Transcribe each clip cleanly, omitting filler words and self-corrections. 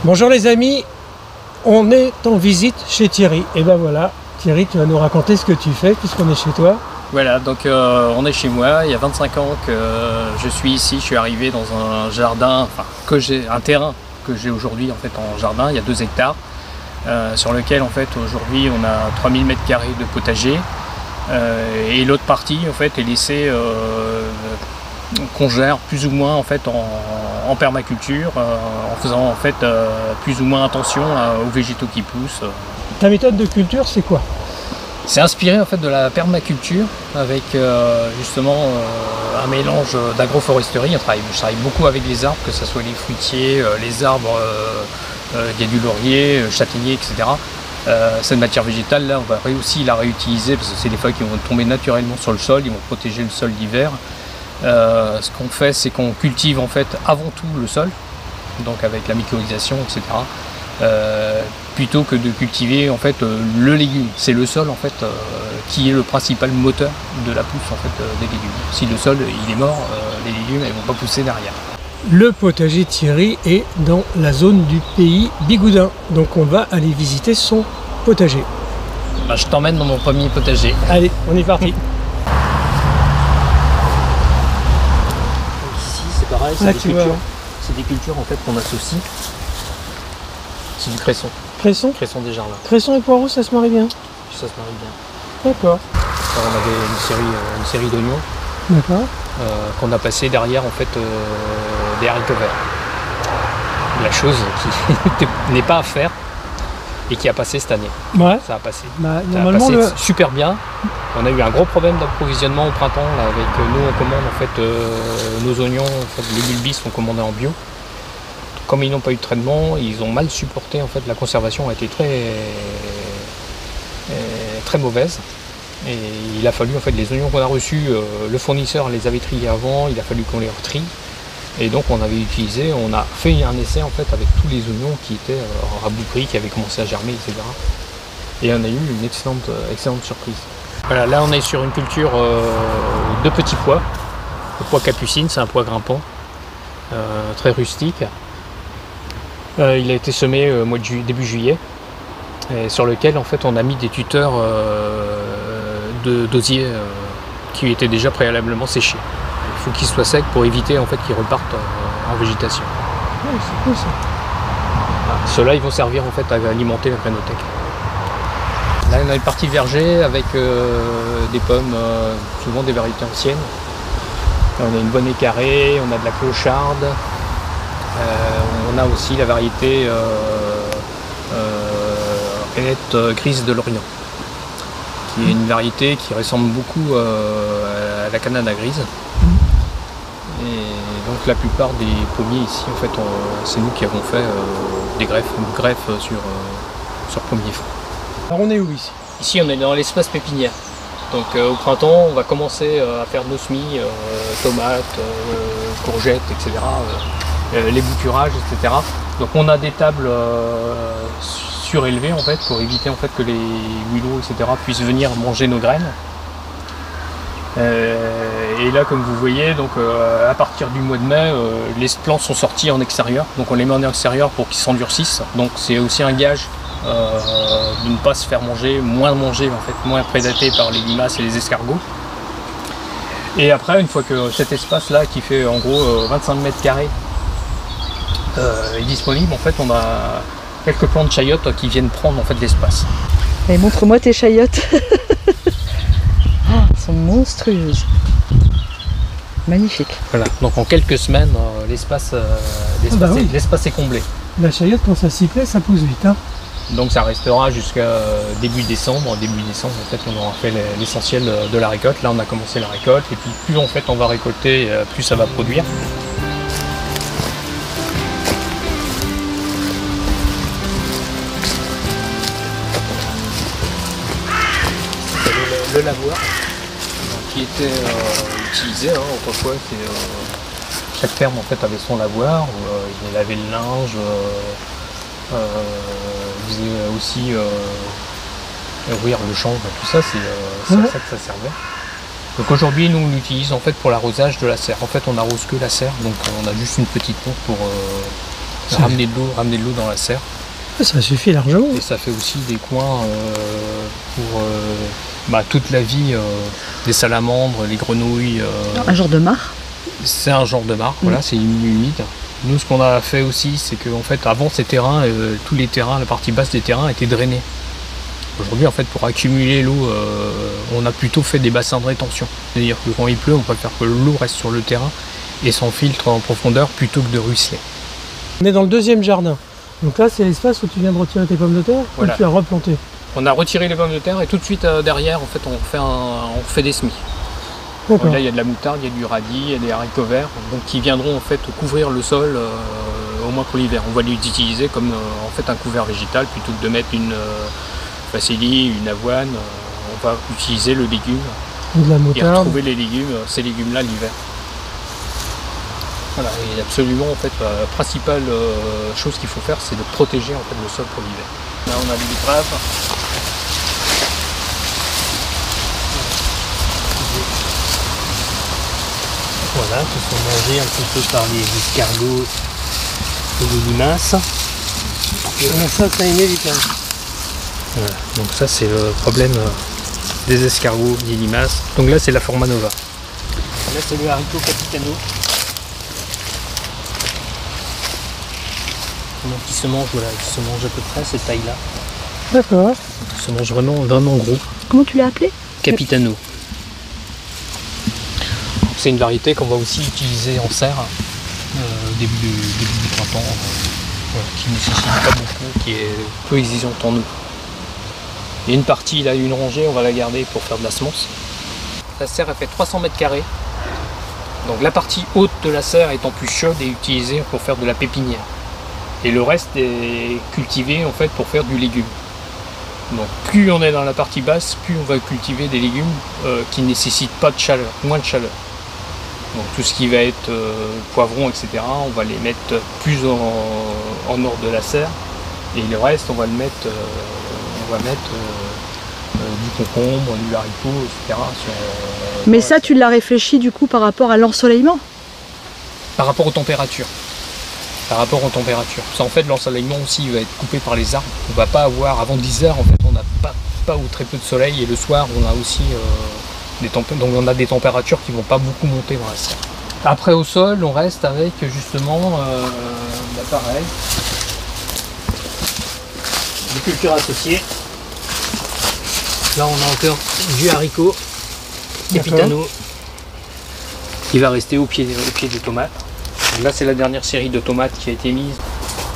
Bonjour les amis, on est en visite chez Thierry. Et ben voilà, Thierry, tu vas nous raconter ce que tu fais puisqu'on est chez toi. Voilà, donc on est chez moi, il y a 25 ans que je suis ici, je suis arrivé dans un jardin, un terrain que j'ai aujourd'hui en fait en jardin, il y a 2 hectares, sur lequel en fait aujourd'hui on a 3000 m² de potager, et l'autre partie en fait est laissée qu'on gère plus ou moins en fait en permaculture, en faisant en fait plus ou moins attention aux végétaux qui poussent. Ta méthode de culture, c'est quoi? C'est inspiré en fait de la permaculture avec justement un mélange d'agroforesterie. Je travaille beaucoup avec les arbres, que ce soit les fruitiers, les arbres, il y a du laurier, châtaignier, etc. Cette matière végétale là, on va aussi la réutiliser parce que c'est des feuilles qui vont tomber naturellement sur le sol, ils vont protéger le sol d'hiver. Ce qu'on fait, c'est qu'on cultive en fait avant tout le sol, donc avec la mycorhisation, etc. Plutôt que de cultiver en fait le légume. C'est le sol en fait qui est le principal moteur de la pousse en fait des légumes. Si le sol il est mort, les légumes ne vont pas pousser derrière. Le potager Thierry est dans la zone du pays Bigoudin, donc on va aller visiter son potager. Bah, je t'emmène dans mon premier potager. Allez, on est parti. Ici c'est pareil, c'est des cultures en fait qu'on associe. C'est du cresson. Cresson? Cresson des jardins. Cresson et poireaux, ça se marie bien? Ça se marie bien. D'accord. Alors, on avait une série d'oignons qu'on a passé derrière en fait des haricots verts. La chose qui n'est pas à faire et qui a passé cette année. Ouais. Ça a passé. Bah, ça normalement, a passé super bien. On a eu un gros problème d'approvisionnement au printemps là, avec nous on commande en fait nos oignons, en fait, les bulbis sont commandés en bio. Comme ils n'ont pas eu de traitement, ils ont mal supporté, en fait, la conservation a été très mauvaise. Et il a fallu, en fait, les oignons qu'on a reçus, le fournisseur les avait triés avant, il a fallu qu'on les retrie. Et donc on a fait un essai en fait avec tous les oignons qui étaient à bout pris, qui avaient commencé à germer, etc. Et on a eu une excellente surprise. Voilà, là on est sur une culture de petits pois. Le pois capucine, c'est un pois grimpant, très rustique. Il a été semé début juillet, et sur lequel en fait on a mis des tuteurs d'osier qui étaient déjà préalablement séchés. Il faut qu'ils soient secs pour éviter en fait qu'ils repartent en végétation. Ouais, c'est cool ça. Ceux-là ils vont servir en fait à alimenter la grainothèque. Là on a une partie de verger avec des pommes, souvent des variétés anciennes. Là, on a une bonne écarrée, on a de la clocharde. On a aussi la variété rainette grise de l'Orient, qui est une variété qui ressemble beaucoup à la canane à grise. Et donc la plupart des pommiers ici, en fait, c'est nous qui avons fait une greffe sur pommiers francs. Alors on est où ici? Ici on est dans l'espace pépinière. Donc au printemps on va commencer à faire nos semis, tomates, courgettes, etc. Les bouturages, etc. Donc on a des tables surélevées en fait pour éviter en fait que les mulots, etc. puissent venir manger nos graines. Et là comme vous voyez, donc à partir du mois de mai, les plants sont sortis en extérieur. Donc on les met en extérieur pour qu'ils s'endurcissent. Donc c'est aussi un gage de ne pas se faire moins prédaté par les limaces et les escargots. Et après, une fois que cet espace là qui fait en gros 25 m² est disponible, en fait on a quelques plants de chayotes qui viennent prendre en fait l'espace. Et montre-moi tes chayotes. Elles sont monstrueuses. Magnifique. Voilà, donc en quelques semaines l'espace est comblé. La chayotte, quand ça s'y plaît, ça pousse vite. Hein. Donc ça restera jusqu'à début décembre. Début décembre, en fait, on aura fait l'essentiel de la récolte. Là on a commencé la récolte et puis plus en fait on va récolter, plus ça va produire. Le lavoir qui était utilisé autrefois. Chaque ferme en fait avait son lavoir où il lavait le linge, il faisait aussi ouvrir le champ, tout ça, c'est à ça que ça servait. Donc aujourd'hui nous on l'utilise en fait pour l'arrosage de la serre. En fait on n'arrose que la serre, donc on a juste une petite pompe ramener de l'eau dans la serre. Ça suffit largement. Et ça fait aussi des coins pour toute la vie des salamandres, les grenouilles. Un genre de mare. C'est un genre de mare, voilà, c'est humide. Nous, ce qu'on a fait aussi, c'est qu'en fait, avant ces terrains, tous les terrains, la partie basse des terrains étaient drainés. Aujourd'hui, en fait, pour accumuler l'eau, on a plutôt fait des bassins de rétention. C'est-à-dire que quand il pleut, on préfère que l'eau reste sur le terrain et s'enfiltre en profondeur plutôt que de ruisseler. On est dans le deuxième jardin. Donc là, c'est l'espace où tu viens de retirer tes pommes de terre, Voilà. ou tu as replanté. On a retiré les pommes de terre et tout de suite derrière, en fait, on fait des semis. D'accord. Là, il y a de la moutarde, il y a du radis, il y a des haricots verts, donc qui viendront en fait couvrir le sol au moins pour l'hiver. On va les utiliser comme en fait un couvert végétal plutôt que de mettre une facélie, une avoine. On va utiliser le légume Ou de la et moutarde. retrouver les légumes, ces légumes-là l'hiver. Voilà, et absolument en fait la principale chose qu'il faut faire, c'est de protéger en fait le sol pour l'hiver. Là, on a des betteraves. Voilà, qui sont mangés un petit peu par les escargots et les limaces. Ça est inévitable. Voilà, donc ça c'est le problème des escargots, des limaces. Donc là c'est la Forma Nova. Là c'est le haricot capitano. Donc qui se mange, voilà, qui se mange à peu près cette taille-là. D'accord. Ils se mangent vraiment gros. Comment tu l'as appelé? Capitano. C'est une variété qu'on va aussi utiliser en serre début du printemps, voilà, qui ne nécessite pas beaucoup, qui est peu exigeante en eau. Il y a une partie, là, une rangée, on va la garder pour faire de la semence. La serre elle fait 300 mètres carrés. Donc la partie haute de la serre étant plus chaude et utilisée pour faire de la pépinière. Et le reste est cultivé en fait pour faire du légume. Donc plus on est dans la partie basse, plus on va cultiver des légumes qui ne nécessitent pas de chaleur, moins de chaleur. Donc tout ce qui va être poivron, etc., on va les mettre plus en nord de la serre. Et le reste, on va le mettre, du concombre, du haricot, etc. Mais ça, tu l'as réfléchi du coup par rapport à l'ensoleillement? Par rapport aux températures. Par rapport aux températures. Ça, en fait, l'ensoleillement aussi va être coupé par les arbres. On va pas avoir, avant 10 heures, en fait, on n'a pas ou très peu de soleil. Et le soir, on a aussi donc on a des températures qui vont pas beaucoup monter dans la serre. Après au sol, on reste avec justement pareil, Des cultures associées. Là on a encore du haricot capitano qui va rester au pied des tomates. Donc là c'est la dernière série de tomates qui a été mise.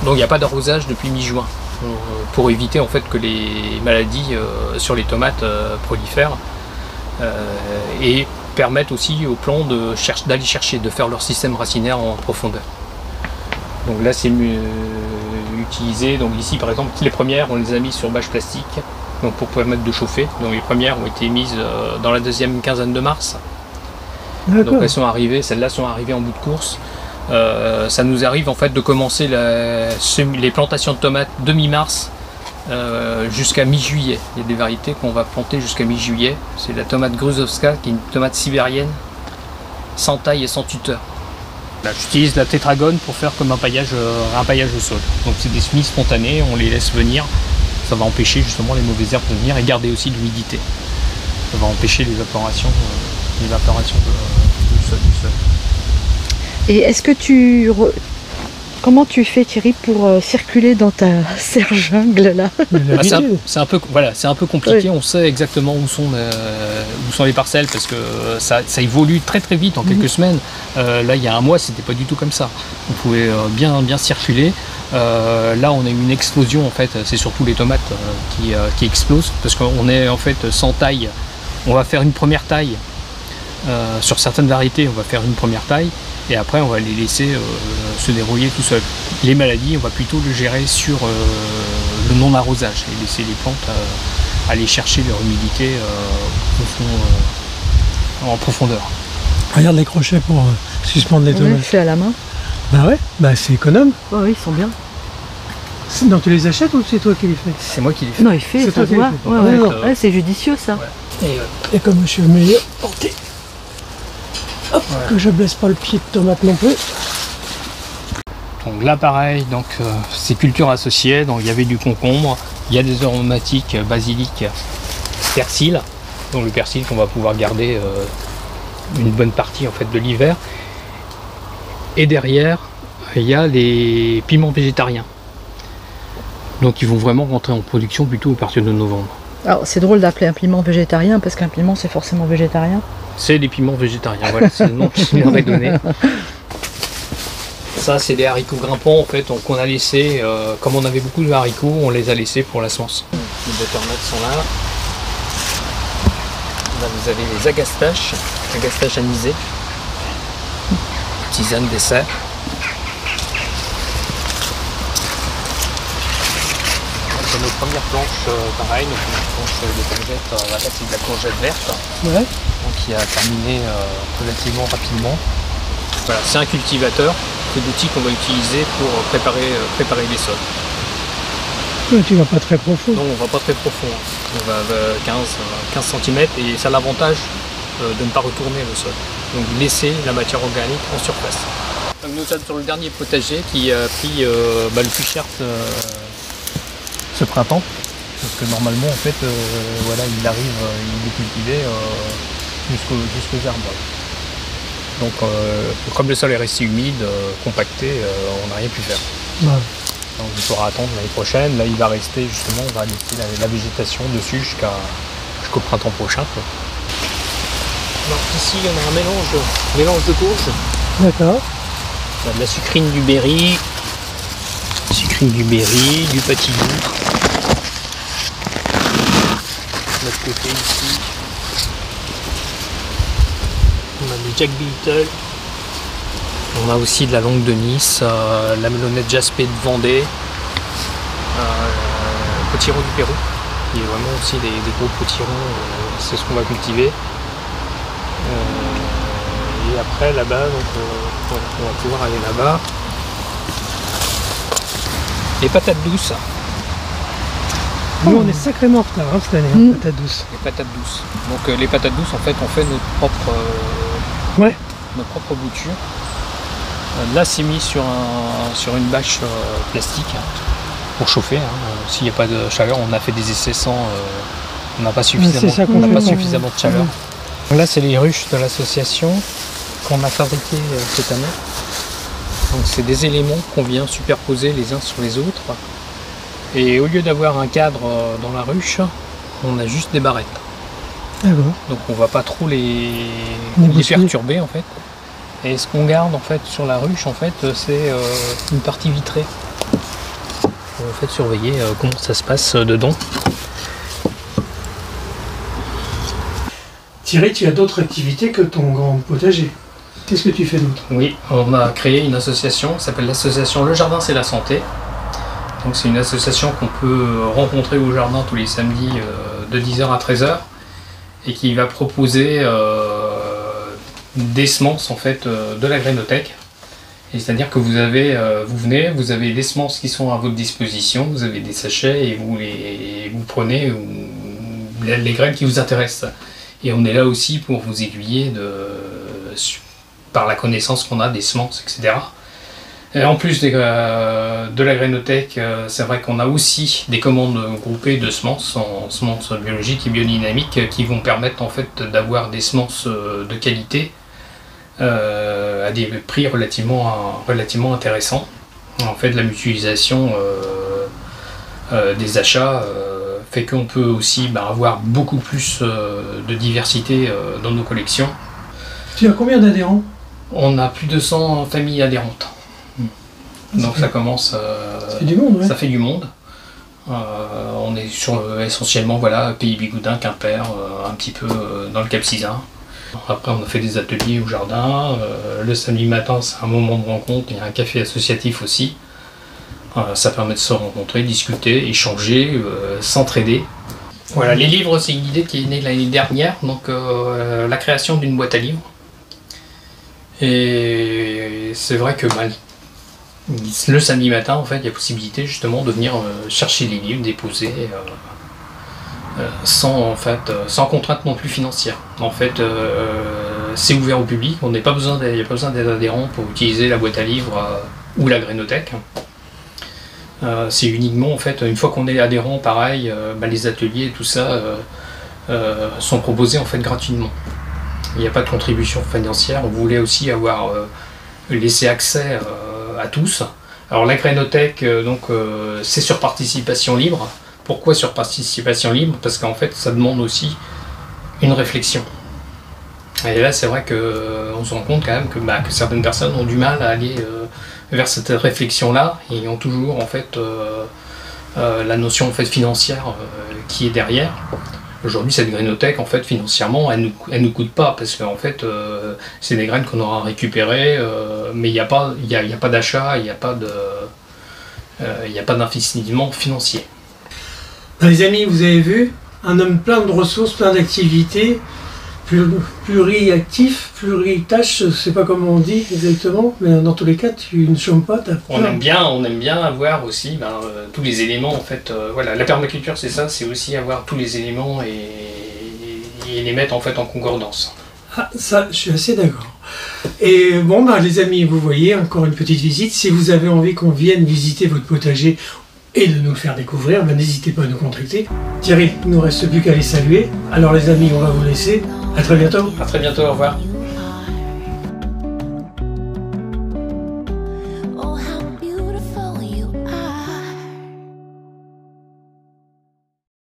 Donc il n'y a pas d'arrosage depuis mi-juin pour éviter en fait que les maladies sur les tomates prolifèrent. Et permettent aussi aux plants d'aller chercher, de faire leur système racinaire en profondeur. Donc là c'est utilisé, donc ici par exemple les premières on les a mises sur bâche plastique donc pour permettre de chauffer. Donc les premières ont été mises dans la deuxième quinzaine de mars. Donc elles sont arrivées, celles-là sont arrivées en bout de course. Ça nous arrive en fait de commencer les plantations de tomates de mi-mars jusqu'à mi-juillet. Il y a des variétés qu'on va planter jusqu'à mi-juillet. C'est la tomate Gruzowska, qui est une tomate sibérienne, sans taille et sans tuteur. Là, j'utilise la tétragone pour faire comme un paillage au sol. Donc c'est des semis spontanés, on les laisse venir. Ça va empêcher justement les mauvaises herbes de venir et garder aussi de l'humidité. Ça va empêcher l'évaporation du sol. Et est-ce que comment tu fais, Thierry, pour circuler dans ta serre jungle là? C'est un peu compliqué. Oui. On sait exactement où sont les parcelles parce que ça évolue très très vite en quelques semaines. Là, il y a un mois, c'était pas du tout comme ça. On pouvait bien circuler. Là, on a eu une explosion en fait. C'est surtout les tomates qui explosent parce qu'on est en fait sans taille. On va faire une première taille sur certaines variétés. On va faire une première taille. Et après on va les laisser se dérouiller tout seul. Les maladies, on va plutôt le gérer sur le non-arrosage et laisser les plantes aller chercher leur humidité en profondeur. Regarde les crochets pour suspendre les tomates. Fait à la main. Bah ouais, bah c'est économe. Oh oui, ils sont bien. Non, tu les achètes ou c'est toi qui les fais? C'est moi qui les fais. Non, il fait, c'est ça toi se voit. Ouais, c'est judicieux ça. Ouais. Et comme je suis meilleur porté. Hop, que je blesse pas le pied de tomate non plus. Donc là pareil, donc c'est culture associée, donc il y avait du concombre, il y a des aromatiques, basilic, persil, donc le persil qu'on va pouvoir garder une bonne partie en fait de l'hiver. Et derrière, il y a les piments végétariens. Donc ils vont vraiment rentrer en production plutôt à partir de novembre. Alors c'est drôle d'appeler un piment végétarien parce qu'un piment c'est forcément végétarien. C'est des piments végétariens, voilà, c'est le nom qu'ils m'auraient donné. Ça c'est des haricots grimpants en fait, donc on a laissé, comme on avait beaucoup de haricots, on les a laissés pour la semence. Les butternuts sont là. Là vous avez les agastaches anisés, tisane dessert. Donc, nos premières planches, pareil, nos premières planches de courgettes, là c'est de la courgette verte, Ouais. donc qui a terminé relativement rapidement. Voilà, c'est un cultivateur, c'est l'outil qu'on va utiliser pour préparer les sols. Ouais, tu vas pas très profond. Non, on va pas très profond, hein. On va 15 cm et ça a l'avantage de ne pas retourner le sol. Donc laisser la matière organique en surface. Donc nous sommes sur le dernier potager qui a pris le plus cher ce printemps. Parce que normalement en fait voilà, il arrive, il est cultivé jusqu'aux arbres. Donc comme le sol est resté humide, compacté, on n'a rien pu faire. Ouais. Donc il faudra attendre l'année prochaine. Là il va rester justement, on va laisser la végétation dessus jusqu'au printemps prochain, quoi. Alors ici on a un mélange de courges. D'accord. On a de la sucrine du berry, du patillou. De l'autre côté ici, on a du Jack Beetle. On a aussi de la langue de Nice, la melonnette jaspée de Vendée, potiron du Pérou. Il y a vraiment aussi des gros potirons, c'est ce qu'on va cultiver. Et après là-bas, donc on va pouvoir aller là-bas. Les patates douces. Nous on est sacrément en retard hein, cette année, hein, patates douces. Les patates douces. Donc les patates douces, en fait, on fait notre propre bouture. Là, c'est mis sur une bâche plastique hein, pour chauffer. Hein. S'il n'y a pas de chaleur, on a fait des essais sans. On n'a pas suffisamment de chaleur. Là, c'est les ruches de l'association qu'on a fabriquées cette année. Donc, c'est des éléments qu'on vient superposer les uns sur les autres. Et au lieu d'avoir un cadre dans la ruche, on a juste des barrettes. D'accord. Donc, on ne va pas trop les perturber en fait. Et ce qu'on garde en fait sur la ruche, en fait, c'est une partie vitrée. Pour en fait surveiller comment ça se passe dedans. Thierry, tu as d'autres activités que ton grand potager. Qu'est-ce que tu fais d'autre? Oui, on a créé une association qui s'appelle l'association Le Jardin c'est la santé. Donc c'est une association qu'on peut rencontrer au jardin tous les samedis de 10h à 13h et qui va proposer des semences en fait de la grainothèque. Et c'est-à-dire que vous avez des semences qui sont à votre disposition, vous avez des sachets et vous prenez les graines qui vous intéressent. Et on est là aussi pour vous aiguiller par la connaissance qu'on a des semences, etc. Et en plus de la grainothèque, c'est vrai qu'on a aussi des commandes groupées de semences en semences biologiques et biodynamiques qui vont permettre en fait d'avoir des semences de qualité à des prix relativement intéressants. En fait, la mutualisation des achats fait qu'on peut aussi avoir beaucoup plus de diversité dans nos collections. Tu as combien d'adhérents? On a plus de 100 familles adhérentes. Donc ça commence... ça fait du monde, ouais. Ça fait du monde. On est sur essentiellement Pays Bigoudin, Quimper, un petit peu dans le Cap-Sizun. Après on a fait des ateliers au jardin. Le samedi matin c'est un moment de rencontre, il y a un café associatif aussi. Ça permet de se rencontrer, discuter, échanger, s'entraider. Voilà, les livres, c'est une idée qui est née l'année dernière, donc la création d'une boîte à livres. Et c'est vrai que le samedi matin, en fait, il y a possibilité justement de venir chercher les livres, déposer, sans contrainte non plus financière. En fait, c'est ouvert au public, il n'y a pas besoin d'être adhérent pour utiliser la boîte à livres ou la Grainothèque. C'est uniquement en fait, une fois qu'on est adhérent, pareil, les ateliers, tout ça sont proposés en fait gratuitement. Il n'y a pas de contribution financière. On voulait aussi avoir laissé accès à tous. Alors la Grainothèque, c'est sur participation libre. Pourquoi sur participation libre? Parce qu'en fait, ça demande aussi une réflexion. Et là, c'est vrai qu'on se rend compte quand même que certaines personnes ont du mal à aller vers cette réflexion-là et ont toujours en fait la notion en fait financière qui est derrière. Aujourd'hui, cette Grainothèque, en fait, financièrement, elle nous coûte pas parce qu'en fait, c'est des graines qu'on aura récupérées, mais il n'y a pas d'achat, il n'y a pas d'investissement financier. Les amis, vous avez vu, un homme plein de ressources, plein d'activités, pluriactif, pluritâche, je ne sais pas comment on dit exactement, mais dans tous les cas, tu ne chômes pas. On aime bien avoir aussi tous les éléments, en fait. Voilà, la permaculture, c'est ça, c'est aussi avoir tous les éléments et les mettre en fait en concordance. Ah, ça, je suis assez d'accord. Et bon, les amis, vous voyez, encore une petite visite. Si vous avez envie qu'on vienne visiter votre potager et de nous le faire découvrir, n'hésitez pas à nous contacter. Thierry, il ne nous reste plus qu'à les saluer. Alors les amis, on va vous laisser. À très bientôt. À très bientôt, au revoir.